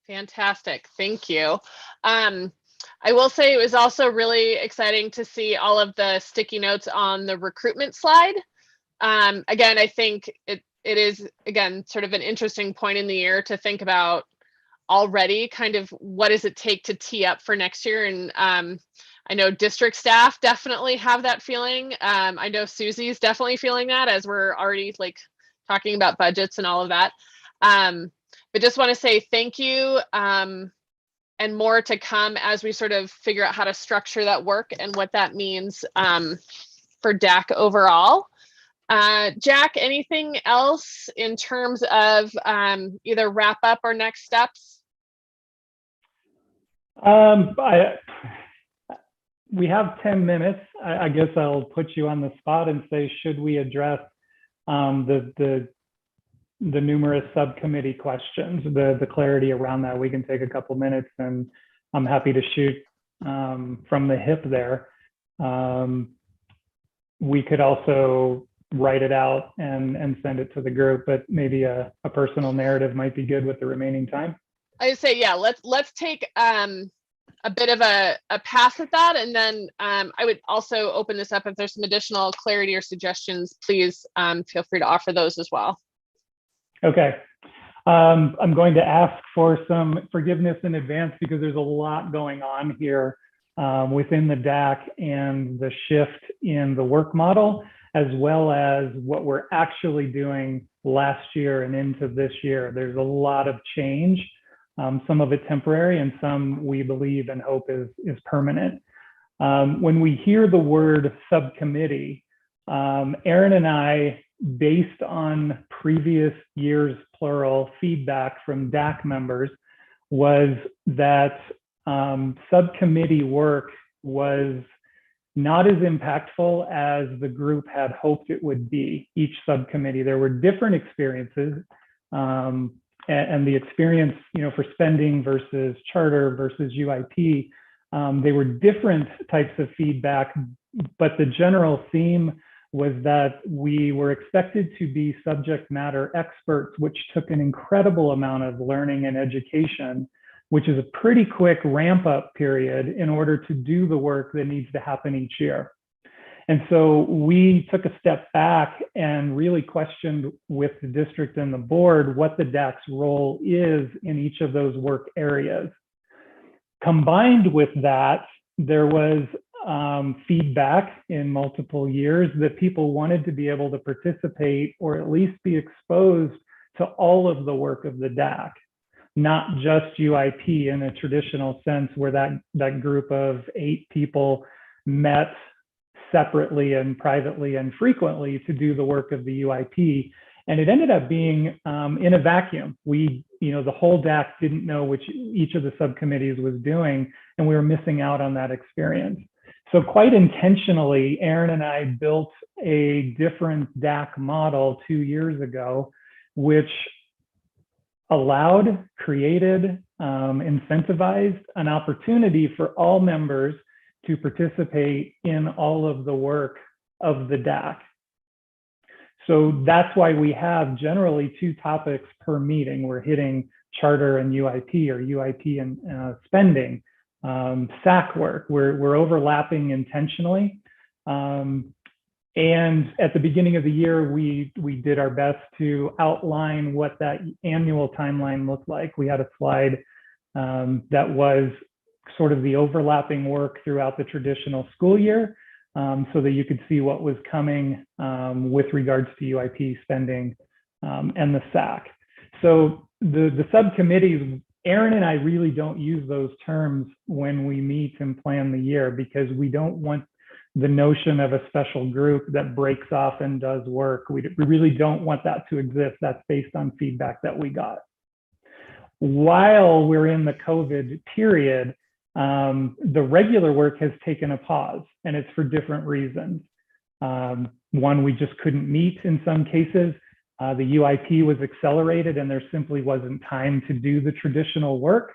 Fantastic, thank you. I will say it was also really exciting to see all of the sticky notes on the recruitment slide. Again, I think it is, again, sort of an interesting point in the year to think about already kind of what does it take to tee up for next year. And I know district staff definitely have that feeling. I know Susie's definitely feeling that as we're already like talking about budgets and all of that. But just want to say thank you, and more to come as we sort of figure out how to structure that work and what that means for DAC overall. Jack, anything else in terms of either wrap up or next steps? We have 10 minutes. I guess I'll put you on the spot and say, should we address the numerous subcommittee questions, the clarity around that? We can take a couple minutes, and I'm happy to shoot from the hip there. We could also write it out and send it to the group, but maybe a personal narrative might be good with the remaining time. I would say, yeah, let's take a bit of a pass at that, and then I would also open this up if there's some additional clarity or suggestions. Please feel free to offer those as well. Okay. I'm going to ask for some forgiveness in advance because there's a lot going on here within the DAC and the shift in the work model. as well as what we're actually doing last year and into this year. There's a lot of change, some of it temporary and some we believe and hope is permanent. When we hear the word subcommittee, Aaron and I, based on previous years, plural, feedback from DAC members, was that subcommittee work was not as impactful as the group had hoped it would be. Each subcommittee, there were different experiences, and the experience, for spending versus charter versus UIP, they were different types of feedback, but the general theme was that we were expected to be subject matter experts, which took an incredible amount of learning and education, which is a pretty quick ramp up period in order to do the work that needs to happen each year. And so we took a step back and really questioned with the district and the board what the DAC's role is in each of those work areas. Combined with that, there was feedback in multiple years that people wanted to be able to participate or at least be exposed to all of the work of the DAC, not just UIP in a traditional sense where that group of 8 people met separately and privately and frequently to do the work of the UIP. And it ended up being in a vacuum. The whole DAC didn't know which each of the subcommittees was doing, and we were missing out on that experience. So quite intentionally, Aaron and I built a different DAC model 2 years ago, which allowed, created, incentivized an opportunity for all members to participate in all of the work of the DAC. So that's why we have generally 2 topics per meeting. We're hitting charter and UIP, or UIP and spending, SAC work. We're overlapping intentionally. And at the beginning of the year, we did our best to outline what that annual timeline looked like. We had a slide that was sort of the overlapping work throughout the traditional school year, so that you could see what was coming with regards to UIP spending and the SAC. So the subcommittees, Aaron and I really don't use those terms when we meet and plan the year, because we don't want the notion of a special group that breaks off and does work. We really don't want that to exist. That's based on feedback that we got. While we're in the COVID period, the regular work has taken a pause, and it's for different reasons. One, we just couldn't meet in some cases. The UIP was accelerated and there simply wasn't time to do the traditional work.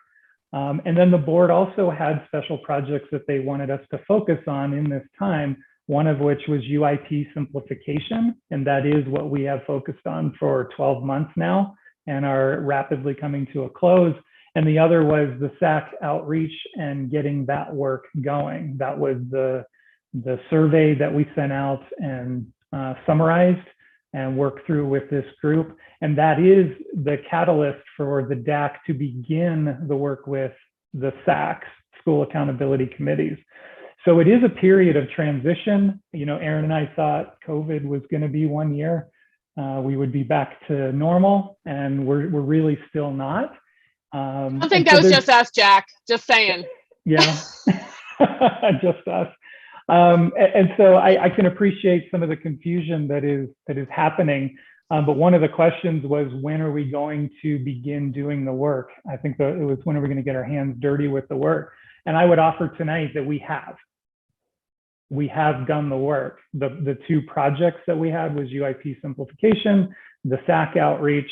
And then the board also had special projects that they wanted us to focus on in this time, one of which was UIP simplification. And that is what we have focused on for 12 months now and are rapidly coming to a close. And the other was the SAC outreach and getting that work going. That was the survey that we sent out and summarized and worked through with this group. And that is the catalyst for the DAC to begin the work with the SACs, school accountability committees. So it is a period of transition. Aaron and I thought COVID was going to be 1 year. We would be back to normal, and we're really still not. I think that was just us, Jack. Just saying. Yeah, just us. And so I can appreciate some of the confusion that is happening. But one of the questions was, when are we going to begin doing the work? I think it was, when are we going to get our hands dirty with the work? And I would offer tonight that we have. We have done the work. The 2 projects that we had was UIP simplification, the SAC outreach,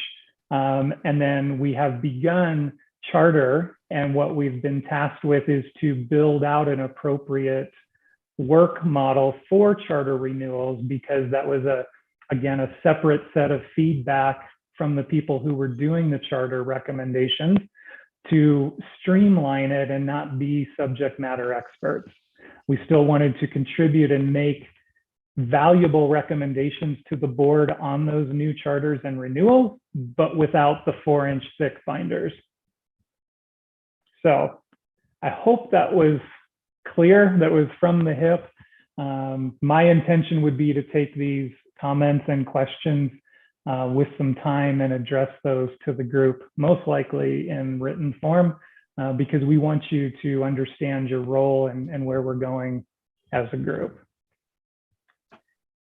and then we have begun charter. And what we've been tasked with is to build out an appropriate work model for charter renewals, because that was again a separate set of feedback from the people who were doing the charter recommendations to streamline it and not be subject matter experts. We still wanted to contribute and make valuable recommendations to the board on those new charters and renewals, but without the 4-inch thick binders. So I hope that was clear. That was from the hip. My intention would be to take these comments and questions with some time and address those to the group, most likely in written form, because we want you to understand your role and where we're going as a group.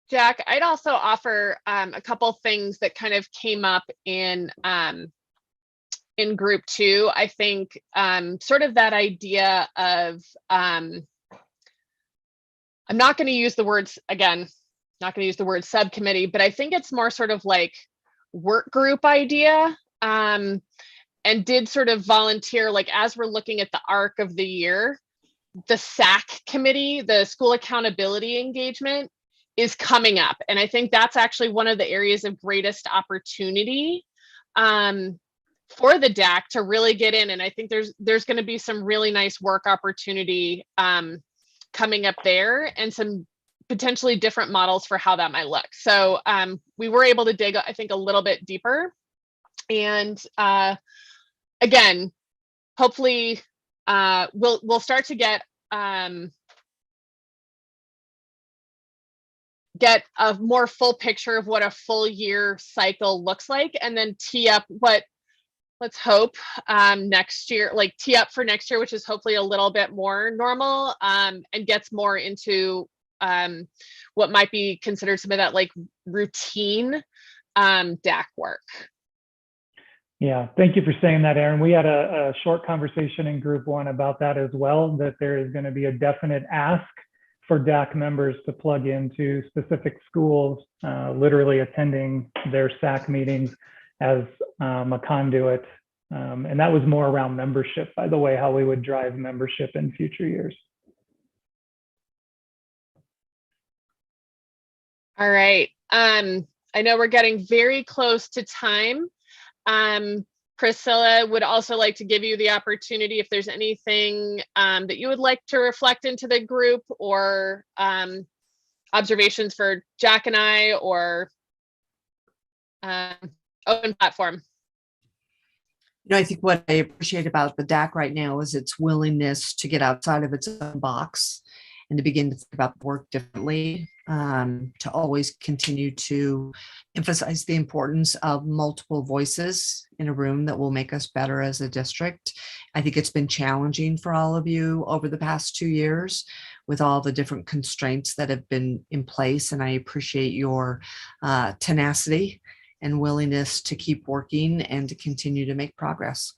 Jack, I'd also offer a couple things that kind of came up in group 2. I think sort of that idea of, I'm not going to use the words, again, not going to use the word subcommittee, but I think it's more sort of like work group idea, and did sort of volunteer, like as we're looking at the arc of the year, the SAC committee, the school accountability engagement, is coming up. And I think that's actually one of the areas of greatest opportunity for the DAC to really get in. And I think there's going to be some really nice work opportunity coming up there, and some potentially different models for how that might look. So we were able to dig, I think, a little bit deeper. And again, hopefully we'll start to get a more full picture of what a full year cycle looks like, and then tee up what, let's hope next year, like tee up for next year, which is hopefully a little bit more normal, and gets more into what might be considered some of that like routine DAC work. Yeah, thank you for saying that, Aaron. We had a short conversation in group 1 about that as well, that there is going to be a definite ask for DAC members to plug into specific schools, literally attending their SAC meetings as a conduit. And that was more around membership, by the way, how we would drive membership in future years. All right. I know we're getting very close to time. Priscilla would also like to give you the opportunity, if there's anything that you would like to reflect into the group, or observations for Jack and I, or open platform. I think what I appreciate about the DAC right now is its willingness to get outside of its own box and to begin to think about work differently, to always continue to emphasize the importance of multiple voices in a room that will make us better as a district. I think it's been challenging for all of you over the past 2 years with all the different constraints that have been in place, and I appreciate your tenacity and willingness to keep working and to continue to make progress.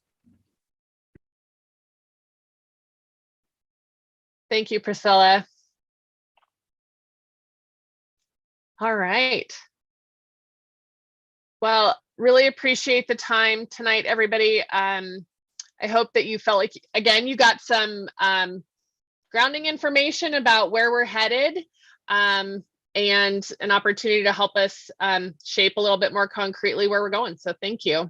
Thank you, Priscilla. All right. Well, really appreciate the time tonight, everybody. I hope that you felt like, again, you got some grounding information about where we're headed, and an opportunity to help us shape a little bit more concretely where we're going. So thank you.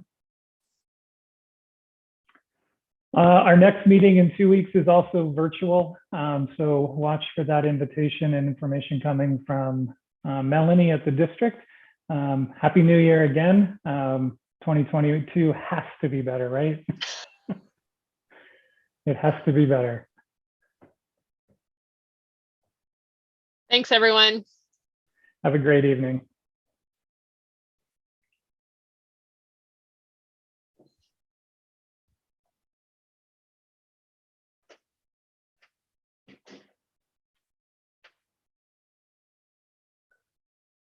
Our next meeting in 2 weeks is also virtual. So watch for that invitation and information coming from Melanie at the district. Happy New Year again. 2022 has to be better, right? It has to be better. Thanks, everyone. Have a great evening.